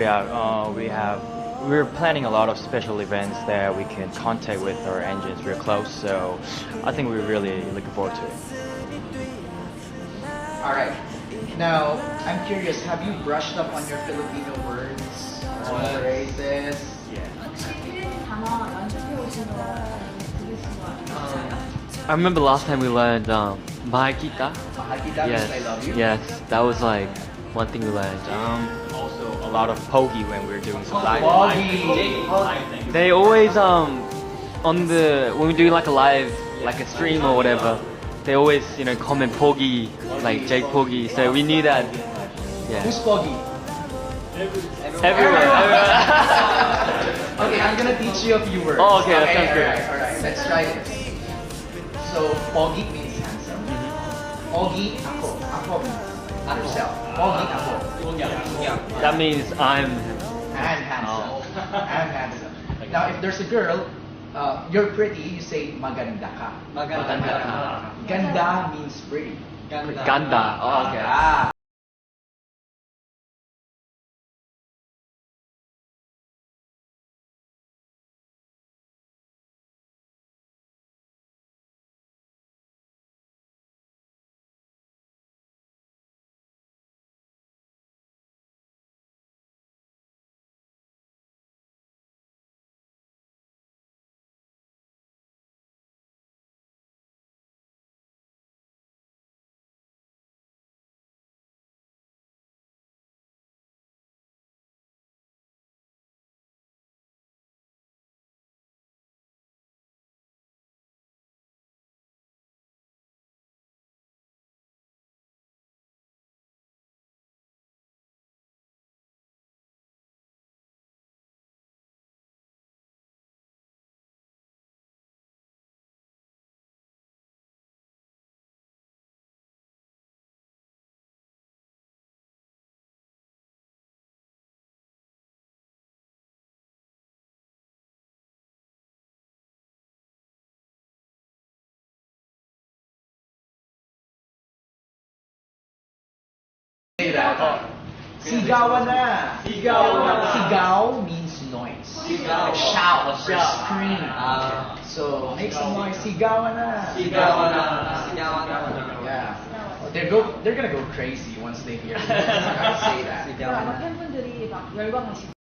Yeah, we're planning a lot of special events that we can contact with our engines real close. So I think we're really looking forward to it. All right. Now, I'm curious, have you brushed up on your Filipino words or phrases? I remember last time we learned Mahal Kita. Mahal kita Yes, means I love you. yes, that was like one thing we learned. Also, a lot of pogi when we're doing some live. Pogi. They always on the when we do like a live like a stream or whatever, they always comment Pogi like Jake Pogi. So we knew that. Yeah. Who's Pogi? Everyone. Okay, I'm gonna teach you a few words. Oh, okay, that sounds good. Alright, let's try this. So, Pogi means handsome. Pogi, ako. Ako means yourself. Pogi, ako. That means I'm. And handsome. And handsome. Now, if there's a girl, you're pretty, you say maganda ka. Maganda ka. Ganda means pretty. Ganda. Oh, okay. Ah. Say that. Sigawan na. Sigaw means noise. Like shout or scream. So make some noise. Sigawan na. Yeah. They're gonna go crazy once they hear me say that. 팬분들이 막 열광하시고